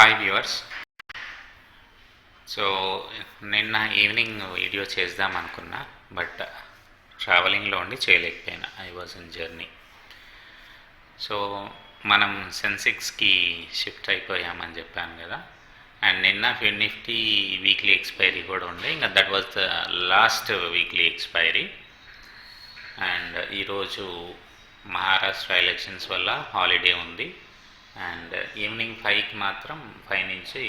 Hi viewers. So నిన్న evening video చేద్దాం అనుకున్నా, బట్ ట్రావెలింగ్లో ఉండి చేయలేకపోయినా. I was in journey. So మనం సెన్సెక్స్కి షిఫ్ట్ అయిపోయామని చెప్పాను కదా. అండ్ నిన్న నిఫ్టీ వీక్లీ ఎక్స్పైరీ కూడా ఉండే, ఇంకా that was the last weekly expiry. And ఈరోజు మహారాష్ట్ర ఎలక్షన్స్ వల్ల హాలిడే ఉంది. అండ్ ఈవినింగ్ 5కి మాత్రం 5 నుంచి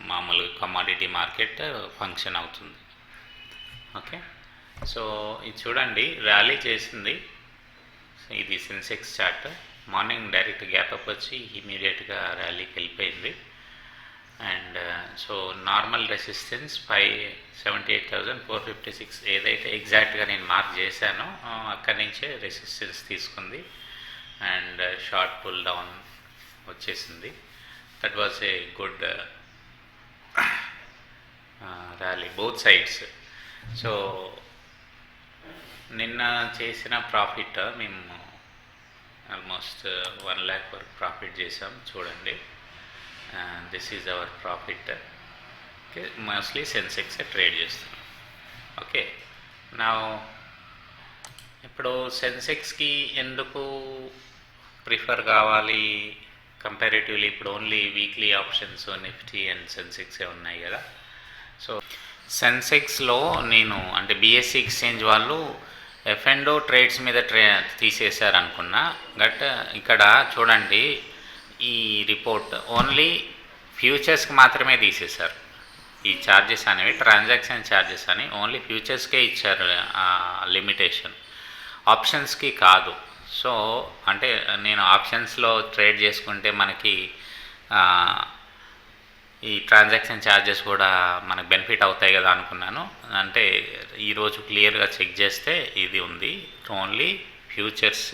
మామూలు కమాడిటీ మార్కెట్ ఫంక్షన్ అవుతుంది. ఓకే, సో ఇది చూడండి, ర్యాలీ చేసింది. ఇది Sensex chart. Morning direct gap up వచ్చి ఇమీడియట్గా ర్యాలీకి వెళ్ళిపోయింది. అండ్ సో నార్మల్ రెసిస్టెన్స్ 78,456 ఏదైతే ఎగ్జాక్ట్గా నేను మార్క్ చేశానో అక్కడి నుంచే రెసిస్టెన్స్ తీసుకుంది. అండ్ షార్ట్ పుల్ డౌన్ వచ్చేసింది. That was a good rally both sides. So నిన్న చేసిన ప్రాఫిట్ మేము ఆల్మోస్ట్ 1 lakh వరకు ప్రాఫిట్ చేసాం. చూడండి, this is our profit. Okay, mostly Sensex trade చేస్తున్నాం. ఓకే, నా ఇప్పుడు సెన్సెక్స్కి ఎందుకు ప్రిఫర్ కావాలి కంపారిటివ్లీ? ఇప్పుడు only weekly options Nifty and సెన్సెక్సే ఉన్నాయి కదా. సో సెన్సెక్స్లో నేను అంటే బిఎస్సి ఎక్స్చేంజ్ వాళ్ళు F&O ట్రేడ్స్ మీద తీసేశారు అనుకున్నా. బట్ ఇక్కడ చూడండి, ఈ రిపోర్ట్ ఓన్లీ ఫ్యూచర్స్కి మాత్రమే తీసేశారు. ఈ ఛార్జెస్ అనేవి ట్రాన్సాక్షన్ ఛార్జెస్ అని ఓన్లీ ఫ్యూచర్స్కే ఇచ్చారు లిమిటేషన్, ఆప్షన్స్కి కాదు. సో అంటే నేను ఆప్షన్స్లో ట్రేడ్ చేసుకుంటే మనకి ఈ ట్రాన్సాక్షన్ ఛార్జెస్ కూడా మనకు బెనిఫిట్ అవుతాయి కదా అనుకున్నాను. అంటే ఈరోజు క్లియర్గా చెక్ చేస్తే ఇది ఉంది. ఓన్లీ ఫ్యూచర్స్,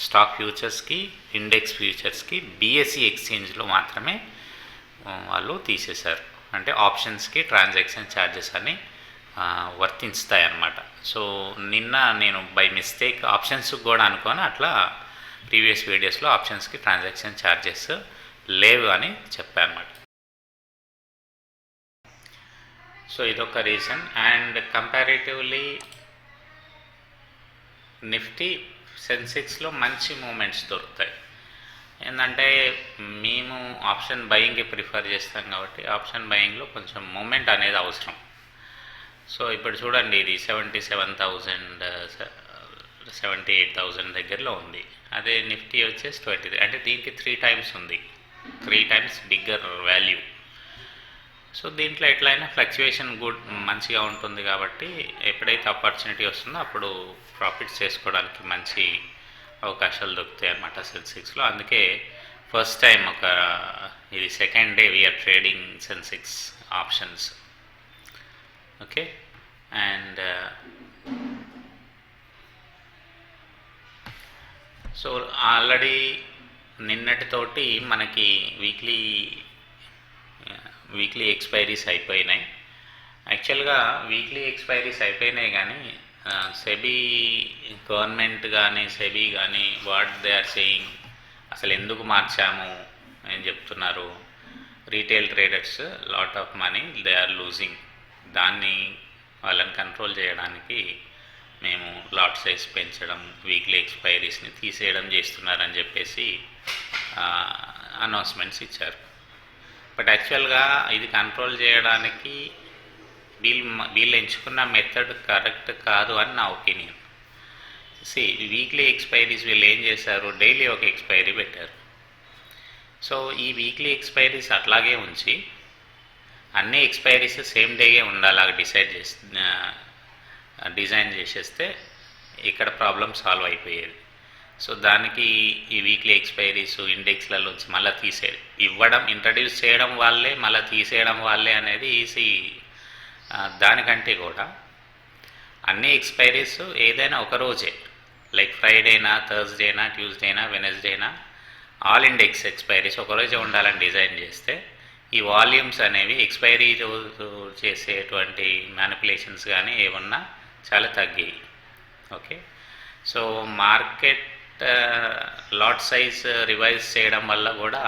స్టాక్ ఫ్యూచర్స్కి, ఇండెక్స్ ఫ్యూచర్స్కి బిఎస్సి ఎక్స్చేంజ్లో మాత్రమే వాళ్ళు తీసేశారు. అంటే ఆప్షన్స్కి ట్రాన్సాక్షన్ ఛార్జెస్ అని వర్తిస్తాయి అన్నమాట. సో నిన్న నేను బై మిస్టేక్ ఆప్షన్స్ కూడా అనుకోని అట్లా ప్రీవియస్ వీడియోస్లో ఆప్షన్స్కి ట్రాన్సాక్షన్ ఛార్జెస్ లేవు అని చెప్పాను అన్నమాట. సో ఇదొక రీజన్. అండ్ కంపారిటివ్లీ నిఫ్టీ సెన్సెక్స్లో మంచి మూమెంట్స్ దొరుకుతాయి. ఏంటంటే మేము ఆప్షన్ బయింగ్కి ప్రిఫర్ చేస్తాం కాబట్టి ఆప్షన్ బయింగ్లో కొంచెం మూమెంట్ అనేది అవసరం. సో ఇప్పుడు చూడండి, ఇది 77,000 78,000 దగ్గరలో ఉంది. అదే నిఫ్టీ వచ్చేసి 20, అంటే దీనికి 3 times ఉంది, 3 times బిగ్గర్ వాల్యూ. సో దీంట్లో ఎట్లయినా ఫ్లక్చువేషన్ మంచిగా ఉంటుంది కాబట్టి ఎప్పుడైతే ఆపర్చునిటీ వస్తుందో అప్పుడు ప్రాఫిట్స్ చేసుకోవడానికి మంచి అవకాశాలు దొరుకుతాయి అన్నమాట సెన్సెక్స్లో. అందుకే ఫస్ట్ టైం ఇది second day we are trading Sensex options. Okay, and so already నిన్నటితోటి మనకి వీక్లీ ఎక్స్పైరీస్ అయిపోయినాయి. యాక్చువల్గా వీక్లీ ఎక్స్పైరీస్ అయిపోయినాయి, కానీ సెబీ గవర్నమెంట్ కానీ సెబీ కానీ వాట్ దే ఆర్ సేయింగ్, అసలు ఎందుకు మార్చాము అని చెప్తున్నారు. Retail traders lot of money they are losing. దాన్ని వాళ్ళని కంట్రోల్ చేయడానికి మేము లాట్ సైజ్ పెంచడం, వీక్లీ ఎక్స్పైరీస్ని తీసేయడం చేస్తున్నారని చెప్పేసి అనౌన్స్మెంట్స్ ఇచ్చారు. బట్ యాక్చువల్గా ఇది కంట్రోల్ చేయడానికి వీళ్ళు ఎంచుకున్న మెథడ్ కరెక్ట్ కాదు అని నా ఒపీనియన్. వీక్లీ ఎక్స్పైరీస్ వీళ్ళు ఏం చేశారు, డైలీ ఒక ఎక్స్పైరీ పెట్టారు. సో ఈ వీక్లీ ఎక్స్పైరీస్ అట్లాగే ఉంచి అన్ని ఎక్స్పైరీస్ సేమ్ డేగే ఉండాలి డిజైన్ చేసేస్తే ఇక్కడ ప్రాబ్లం సాల్వ్ అయిపోయేది. సో దానికి ఈ వీక్లీ ఎక్స్పైరీస్ ఇండెక్స్లలోంచి మళ్ళీ ఇంట్రడ్యూస్ చేయడం వాళ్ళే మళ్ళీ తీసేయడం వాళ్ళే అనేది ఈజీ. దానికంటే కూడా అన్ని ఎక్స్పైరీస్ ఏదైనా ఒక రోజే, లైక్ ఫ్రైడేనా, థర్స్డేనా, ట్యూస్డేనా, వెనస్డేనా, ఆల్ ఇండెక్స్ ఎక్స్పైరీస్ ఒకరోజే ఉండాలని డిజైన్ చేస్తే ఈ వాల్యూమ్స్ అనేవి ఎక్స్పైరీ రోజు చేసేటువంటి మ్యానిపులేషన్స్ కానీ ఏమన్నా చాలా తగ్గాయి. Okay, so market lot size revise చేయడం వల్ల కూడా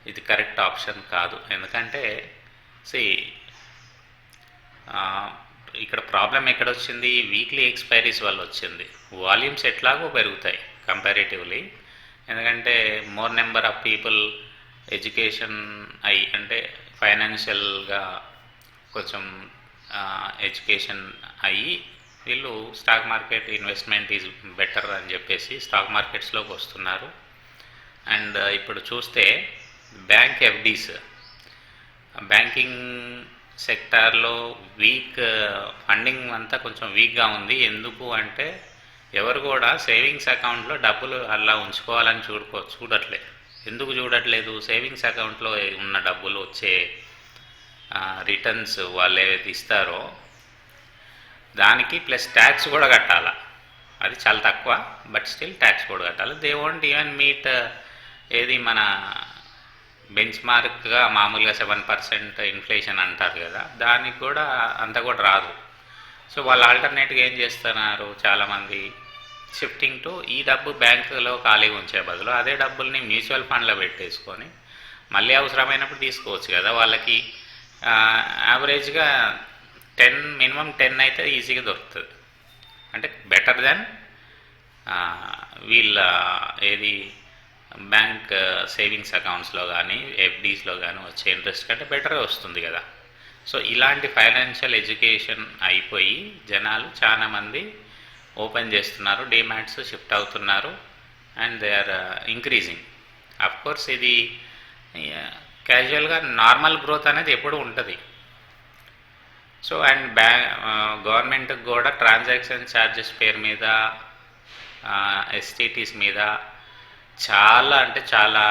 ఇది కరెక్ట్ ఆప్షన్ కాదు. ఎందుకంటే సి ఇక్కడ ప్రాబ్లం ఎక్కడొచ్చింది, వీక్లీ ఎక్స్పైరీస్ వల్ల వచ్చింది. వాల్యూమ్స్ ఎట్లాగో పెరుగుతాయి కంపారిటివ్లీ, ఎందుకంటే more number of people education అంటే ఫైనాన్షియల్గా కొంచెం ఎడ్యుకేషన్ అయ్యి వీళ్ళు stock market investment is better అని చెప్పేసి స్టాక్ మార్కెట్స్లోకి వస్తున్నారు. అండ్ ఇప్పుడు చూస్తే బ్యాంక్ ఎఫ్డీస్, బ్యాంకింగ్ సెక్టార్లో ఫండింగ్ అంతా కొంచెం వీక్గా ఉంది. ఎందుకు అంటే ఎవరు కూడా సేవింగ్స్ అకౌంట్లో డబ్బులు అలా ఉంచుకోవాలని చూడట్లేదు. ఎందుకు చూడట్లేదు? సేవింగ్స్ అకౌంట్లో ఉన్న డబ్బులు వచ్చే రిటర్న్స్ వాళ్ళు ఏవైతే ఇస్తారో దానికి ప్లస్ ట్యాక్స్ కూడా కట్టాలి. అది చాలా తక్కువ, బట్ స్టిల్ ట్యాక్స్ కూడా కట్టాలి. దే వోంట్ ఈవెన్ మీట్ ఏది మన బెంచ్ మార్క్గా మామూలుగా 7% ఇన్ఫ్లేషన్ అంటారు కదా, దానికి కూడా అంత కూడా రాదు. సో వాళ్ళు ఆల్టర్నేట్గా ఏం చేస్తున్నారు, చాలామంది షిఫ్టింగ్ టు ఈ డబ్బు బ్యాంకులో ఖాళీగా ఉంచే బదులు అదే డబ్బుల్ని మ్యూచువల్ ఫండ్లో పెట్టేసుకొని మళ్ళీ అవసరమైనప్పుడు తీసుకోవచ్చు కదా. వాళ్ళకి యావరేజ్గా మినిమం 10 అయితే ఈజీగా దొరుకుతుంది. అంటే బెటర్ దెన్ వీళ్ళ ఏది బ్యాంక్ సేవింగ్స్ అకౌంట్స్లో కానీ ఎఫ్డీస్లో కానీ వచ్చే ఇంట్రెస్ట్ కంటే బెటర్గా వస్తుంది కదా. సో ఇలాంటి ఫైనాన్షియల్ ఎడ్యుకేషన్ అయిపోయి జనాలు చాలామంది ఓపెన్ చేస్తున్నారు, డీమ్యాట్స్ షిఫ్ట్ అవుతున్నారు, and they are increasing. Of course ఇది క్యాజువల్గా నార్మల్ గ్రోత్ అనేది ఎప్పుడు ఉంటుంది. సో అండ్ గవర్నమెంట్కి కూడా ట్రాన్సాక్షన్ ఛార్జెస్ పేరు మీద ఎస్టీటీస్ మీద చాలా అంటే చాలా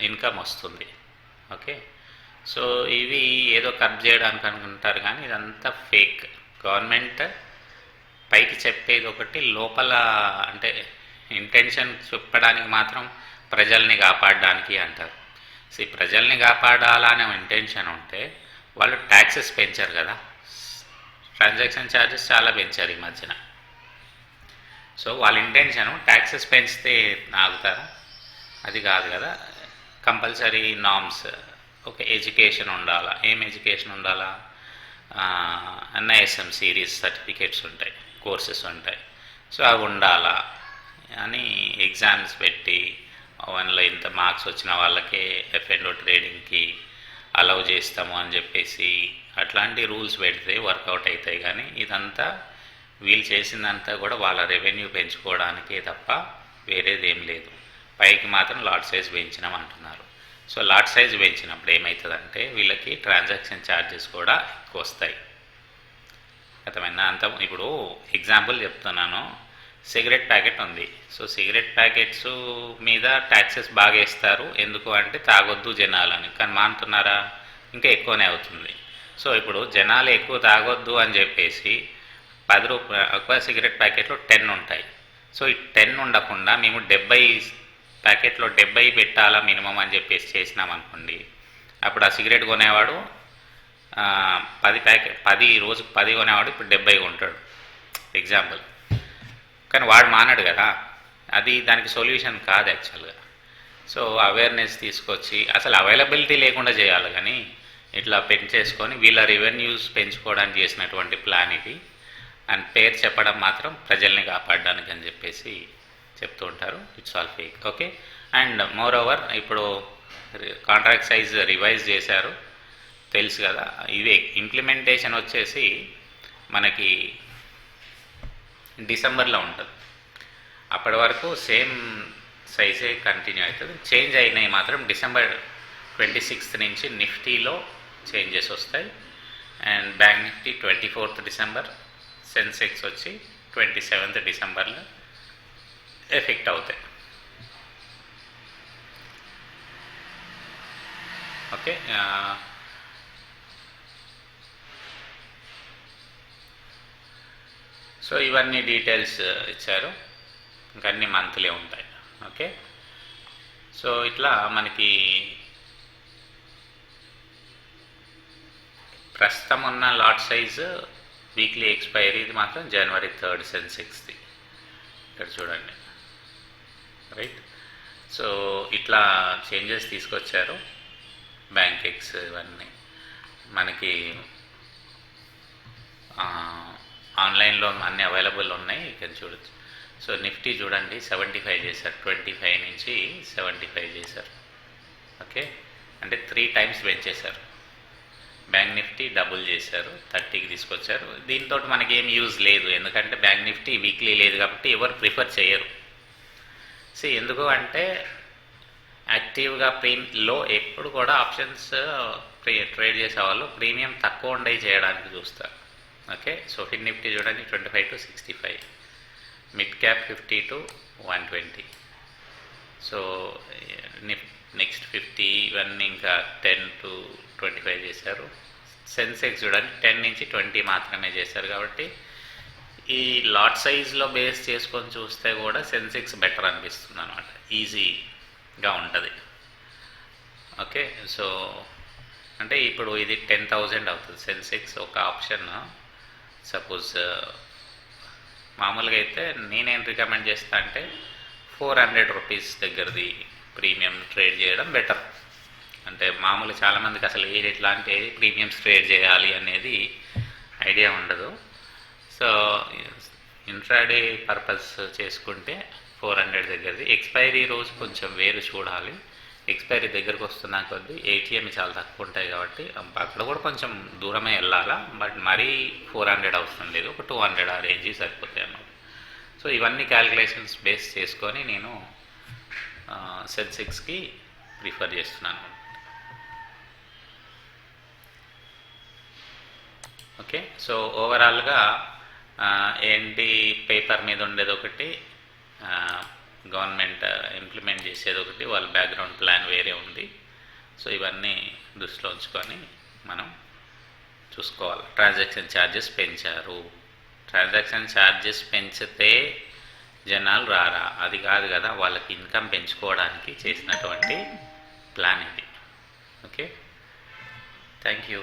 ఇన్కమ్ వస్తుంది. ఓకే, సో ఇవి ఏదో కట్ చేయడానికి అనుకుంటారు కానీ ఇదంతా ఫేక్. గవర్నమెంట్ పైకి చెప్పేది ఒకటి, లోపల అంటే ఇంటెన్షన్ చెప్పడానికి మాత్రం ప్రజల్ని కాపాడడానికి అంటారు. సో ప్రజల్ని కాపాడాలనే ఇంటెన్షన్ ఉంటే వాళ్ళు ట్యాక్సెస్ పెంచారు కదా, ట్రాన్సాక్షన్ ఛార్జెస్ చాలా పెంచారు ఈ మధ్యన. సో వాళ్ళ ఇంటెన్షను ట్యాక్సెస్ పెంచితే ఆగుతారా? అది కాదు కదా. కంపల్సరీ నామ్స్, ఒక ఎడ్యుకేషన్ ఉండాలా. ఏం ఎడ్యుకేషన్ ఉండాలా? NISM సిరీస్ సర్టిఫికేట్స్ ఉంటాయి, కోర్సెస్ ఉంటాయి. సో అవి ఉండాలా అని ఎగ్జామ్స్ పెట్టి వన్లో ఇంత మార్క్స్ వచ్చిన వాళ్ళకే F&O ట్రేడింగ్కి అలౌ చేస్తాము అని చెప్పేసి అట్లాంటి రూల్స్ పెడితే వర్కౌట్ అవుతాయి. కానీ ఇదంతా వీళ్ళు చేసిందంతా కూడా వాళ్ళ రెవెన్యూ పెంచుకోవడానికే తప్ప వేరేది ఏం లేదు. పైకి మాత్రం లాట్ సైజ్ పెంచినాం అంటున్నారు. సో లాట్ సైజ్ పెంచినప్పుడు ఏమవుతుందంటే వీళ్ళకి ట్రాన్సాక్షన్ ఛార్జెస్ కూడా ఎక్కువ వస్తాయి. అర్థమైందా? ఇప్పుడు ఎగ్జాంపుల్ చెప్తున్నాను, సిగరెట్ ప్యాకెట్ ఉంది. సో సిగరెట్ ప్యాకెట్స్ మీద ట్యాక్సెస్ బాగా వేస్తారు. ఎందుకు అంటే తాగొద్దు జనాలని. కానీ మానుతున్నారా? ఇంకా ఎక్కువనే అవుతుంది. సో ఇప్పుడు జనాలు ఎక్కువ తాగొద్దు అని చెప్పేసి 10 రూపాయలు ఒక సిగరెట్ ప్యాకెట్లో 10 ఉంటాయి. సో ఈ 10 ఉండకుండా మేము 70 ప్యాకెట్లో 70 పెట్టాలా మినిమం అని చెప్పేసి చేసినాం అనుకోండి, అప్పుడు ఆ సిగరెట్ కొనేవాడు 10 రోజుకు 10 కొనేవాడు ఇప్పుడు 70 కొంటాడు ఎగ్జాంపుల్. కానీ వాడు మానాడు కదా, అది దానికి సొల్యూషన్ కాదు యాక్చువల్గా. సో అవేర్నెస్ తీసుకొచ్చి అసలు అవైలబిలిటీ లేకుండా చేయాలి, కానీ ఇట్లా పెంచేసుకొని వీళ్ళ రెవెన్యూస్ పెంచుకోవడానికి చేసినటువంటి ప్లాన్ ఇది. అండ్ పేరు చెప్పడం మాత్రం ప్రజల్ని కాపాడడానికి అని చెప్పేసి చెప్తూ ఉంటారు. It's all fake. Okay, and more over ఇప్పుడు కాంట్రాక్ట్ సైజ్ రివైజ్ చేశారు తెలుసు కదా. ఇవి ఇంప్లిమెంటేషన్ వచ్చేసి మనకి డిసెంబర్లో ఉంటుంది. అప్పటి వరకు సేమ్ సైజే కంటిన్యూ అవుతుంది. చేంజ్ అయినాయి మాత్రం డిసెంబర్ 26th నుంచి నిఫ్టీలో చేంజెస్ వస్తాయి. And bank Nifty 24th December, Sensex వచ్చి 27th డిసెంబర్లో ఎఫెక్ట్ అవుతాయి. ఓకే, సో ఇవన్నీ డీటెయిల్స్ ఇచ్చారు. ఇంకా అన్ని మంత్లీ ఉంటాయి. ఓకే, సో ఇట్లా మనకి ప్రస్తుతం ఉన్న లాట్ సైజు వీక్లీ ఎక్స్పైరీ ఇది మాత్రం January 3rd సెన్సెక్స్ది. ఇక్కడ చూడండి, రైట్. సో ఇట్లా చేంజెస్ తీసుకొచ్చారు. బ్యాంక్ ఎక్స్ ఇవన్నీ మనకి ఆన్లైన్లో అన్నీ అవైలబుల్ ఉన్నాయి, ఇక్కడ చూడొచ్చు. సో నిఫ్టీ చూడండి 75 చేశారు, 25 నుంచి 75 చేశారు. ఓకే, అంటే 3 టైమ్స్ పెంచేశారు. బ్యాంక్ నిఫ్టీ డబుల్ చేశారు, 30కి తీసుకొచ్చారు. దీంతో మనకి ఏం యూజ్ లేదు, ఎందుకంటే బ్యాంక్ నిఫ్టీ వీక్లీ లేదు కాబట్టి ఎవరు ప్రిఫర్ చేయరు. సో ఎందుకు అంటే యాక్టివ్గా లో ఎప్పుడు కూడా ఆప్షన్స్ ట్రేడ్ చేసేవాళ్ళు ప్రీమియం తక్కువ ఉండేవి చేయడానికి చూస్తారు. ఓకే, సో ఫిన్ నిఫ్టీ చూడండి 25 to 65, mid cap 50 to 120. So next 50 ఇవన్నీ ఇంకా 10 to 25 చేశారు. సెన్సెక్స్ చూడండి 10 నుంచి 20 మాత్రమే చేశారు. కాబట్టి ఈ లాట్ సైజ్లో బేస్ చేసుకొని చూస్తే కూడా సెన్సెక్స్ బెటర్ అనిపిస్తుంది అనమాట, ఈజీగా ఉంటుంది. ఓకే, సో అంటే ఇప్పుడు ఇది 10,000 అవుతుంది సెన్సెక్స్ ఒక ఆప్షన్. సపోజ్ మామూలుగా అయితే నేనేం రికమెండ్ చేస్తా అంటే 400 రూపీస్ దగ్గరది ప్రీమియం ట్రేడ్ చేయడం బెటర్. అంటే మామూలు చాలామందికి అసలు ఎట్లాంటి ప్రీమియమ్స్ ట్రేడ్ చేయాలి అనేది ఐడియా ఉండదు. సో ఇంట్రాడే పర్పస్ చేసుకుంటే 400 దగ్గరది. ఎక్స్పైరీ రోజు కొంచెం వేరు చూడాలి, ఎక్స్పైరీ దగ్గరకు వస్తున్నా కొద్దీ ఏటీఎం చాలా తక్కువ ఉంటాయి కాబట్టి అక్కడ కూడా కొంచెం దూరమే వెళ్ళాలా. బట్ మరీ 400 అవసరం లేదు, ఒక 200 ఆ రేంజ్ సరిపోతాయి అన్నమాట. సో ఇవన్నీ క్యాలిక్యులేషన్స్ బేస్ చేసుకొని నేను సెన్సెక్స్కి ప్రిఫర్ చేస్తున్నాను. ఓకే, సో ఓవరాల్గా ఏంటి పేపర్ మీద ఉండేది ఒకటి, గవర్నమెంట్ ఇంప్లిమెంట్ చేసేది ఒకటి, వాళ్ళ బ్యాక్గ్రౌండ్ ప్లాన్ వేరే ఉంది. సో ఇవన్నీ దృష్టిలో ఉంచుకొని మనం చూసుకోవాలి. ట్రాన్సాక్షన్ ఛార్జెస్ పెంచారు, ట్రాన్సాక్షన్ ఛార్జెస్ పెంచితే జనాలు రారా, అది కాదు కదా, వాళ్ళకి ఇన్కమ్ పెంచుకోవడానికి చేసినటువంటి ప్లాన్ ఇది. Okay, thank you.